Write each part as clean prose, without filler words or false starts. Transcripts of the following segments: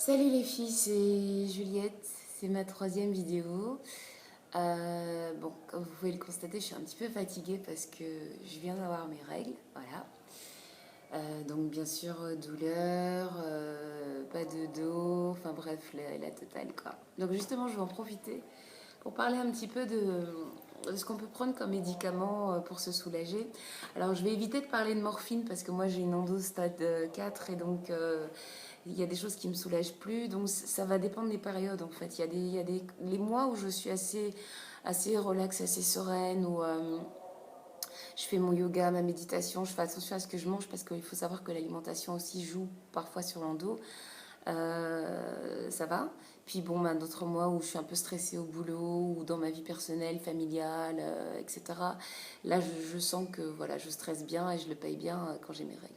Salut les filles, c'est Juliette, c'est ma troisième vidéo. Bon, comme vous pouvez le constater, je suis un petit peu fatiguée parce que je viens d'avoir mes règles, voilà. Donc bien sûr, douleur, pas de dos, enfin bref, la totale quoi. Donc justement, je vais en profiter pour parler un petit peu de ce qu'on peut prendre comme médicament pour se soulager. Alors je vais éviter de parler de morphine parce que moi j'ai une endo stade 4 et donc il y a des choses qui me soulagent plus. Donc ça va dépendre des périodes en fait. Les mois où je suis assez relax, assez sereine, où je fais mon yoga, ma méditation, je fais attention à ce que je mange parce qu'il faut savoir que l'alimentation aussi joue parfois sur l'endo. Ça va. Puis bon, ben, d'autres mois où je suis un peu stressée au boulot ou dans ma vie personnelle, familiale, etc. Là, je sens que voilà, je stresse bien et je le paye bien quand j'ai mes règles.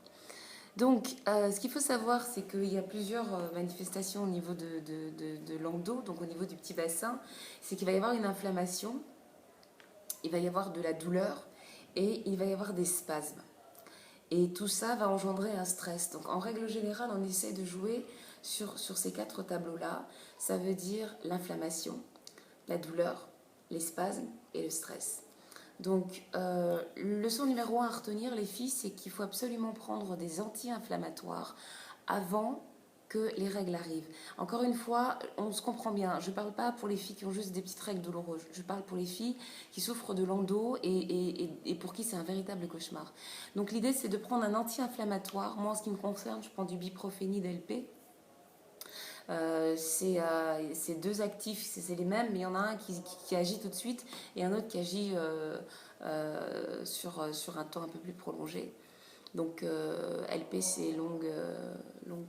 Donc, ce qu'il faut savoir, c'est qu'il y a plusieurs manifestations au niveau de l'endo, donc au niveau du petit bassin. C'est qu'il va y avoir une inflammation, il va y avoir de la douleur et il va y avoir des spasmes. Et tout ça va engendrer un stress. Donc en règle générale, on essaie de jouer sur ces quatre tableaux-là. Ça veut dire l'inflammation, la douleur, les spasmes et le stress. Donc, leçon numéro 1 à retenir, les filles, c'est qu'il faut absolument prendre des anti-inflammatoires avant que les règles arrivent. Encore une fois, on se comprend bien. Je ne parle pas pour les filles qui ont juste des petites règles douloureuses. Je parle pour les filles qui souffrent de l'endo et pour qui c'est un véritable cauchemar. Donc l'idée, c'est de prendre un anti-inflammatoire. Moi, en ce qui me concerne, je prends du biprophénide LP. C'est deux actifs, c'est les mêmes, mais il y en a un qui agit tout de suite et un autre qui agit sur un temps un peu plus prolongé. Donc LP c'est longue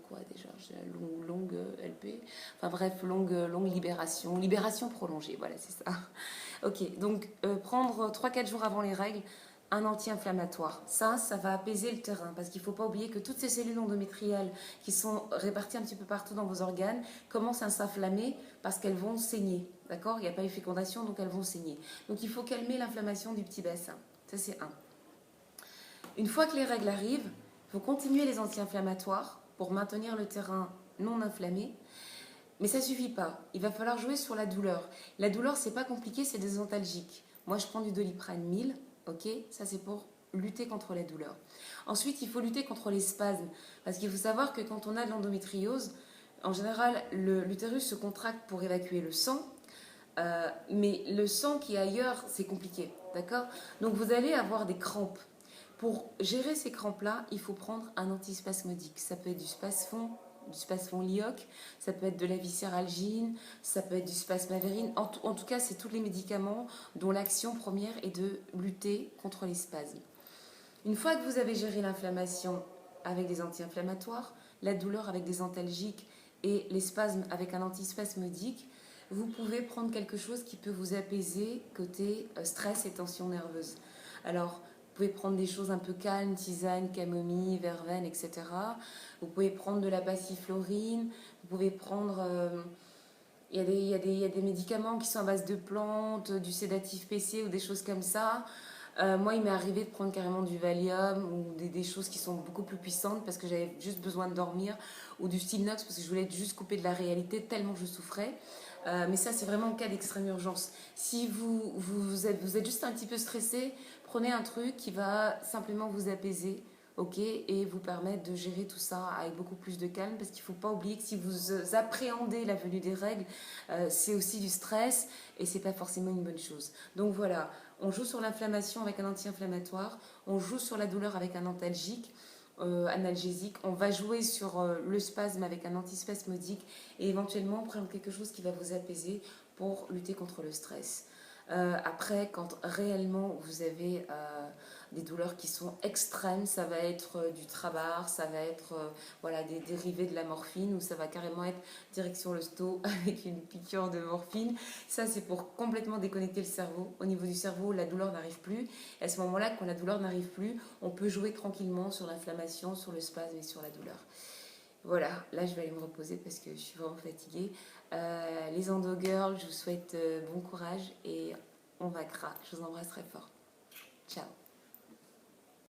quoi déjà, longue LP. Enfin bref, longue libération prolongée, voilà c'est ça. Ok, donc prendre 3-4 jours avant les règles, un anti-inflammatoire. Ça va apaiser le terrain parce qu'il ne faut pas oublier que toutes ces cellules endométriales qui sont réparties un petit peu partout dans vos organes commencent à s'inflammer parce qu'elles vont saigner. D'accord? Il n'y a pas eu fécondation, donc elles vont saigner. Donc il faut calmer l'inflammation du petit bassin. Ça c'est un. Une fois que les règles arrivent, il faut continuer les anti-inflammatoires pour maintenir le terrain non inflammé. Mais ça ne suffit pas. Il va falloir jouer sur la douleur. La douleur, c'est pas compliqué, c'est des antalgiques. Moi, je prends du Doliprane 1000, ok? Ça, c'est pour lutter contre la douleur. Ensuite, il faut lutter contre les spasmes. Parce qu'il faut savoir que quand on a de l'endométriose, en général, l'utérus se contracte pour évacuer le sang. Mais le sang qui est ailleurs, c'est compliqué. D'accord? Donc, vous allez avoir des crampes. Pour gérer ces crampes-là, il faut prendre un antispasmodique. Ça peut être du spasfon lyoc, ça peut être de la viscéralgine, ça peut être du spasmavérine. En tout cas, c'est tous les médicaments dont l'action première est de lutter contre les spasmes. Une fois que vous avez géré l'inflammation avec des anti-inflammatoires, la douleur avec des antalgiques et les spasmes avec un antispasmodique, vous pouvez prendre quelque chose qui peut vous apaiser côté stress et tension nerveuse. Alors, vous pouvez prendre des choses un peu calmes, tisane, camomille, verveine, etc. Vous pouvez prendre de la passiflorine, vous pouvez prendre... il y a des médicaments qui sont à base de plantes, du sédatif PC ou des choses comme ça. Moi, il m'est arrivé de prendre carrément du Valium ou des choses qui sont beaucoup plus puissantes parce que j'avais juste besoin de dormir, ou du Stilnox parce que je voulais juste couper de la réalité tellement je souffrais. Mais ça, c'est vraiment en cas d'extrême urgence. Si vous êtes juste un petit peu stressé, prenez un truc qui va simplement vous apaiser, ok, et vous permettre de gérer tout ça avec beaucoup plus de calme, parce qu'il ne faut pas oublier que si vous appréhendez la venue des règles, c'est aussi du stress, et c'est pas forcément une bonne chose. Donc voilà, on joue sur l'inflammation avec un anti-inflammatoire, on joue sur la douleur avec un antalgique, analgésique, on va jouer sur le spasme avec un antispasmodique et éventuellement prendre quelque chose qui va vous apaiser pour lutter contre le stress. Après, quand réellement vous avez des douleurs qui sont extrêmes, ça va être du trabar, ça va être voilà, des dérivés de la morphine, ou ça va carrément être direction le sto avec une piqûre de morphine. Ça, c'est pour complètement déconnecter le cerveau. Au niveau du cerveau, la douleur n'arrive plus. Et à ce moment-là, quand la douleur n'arrive plus, on peut jouer tranquillement sur l'inflammation, sur le spasme et sur la douleur. Voilà, là je vais aller me reposer parce que je suis vraiment fatiguée. Les endo girls, je vous souhaite bon courage et on vaincra. Je vous embrasse très fort. Ciao.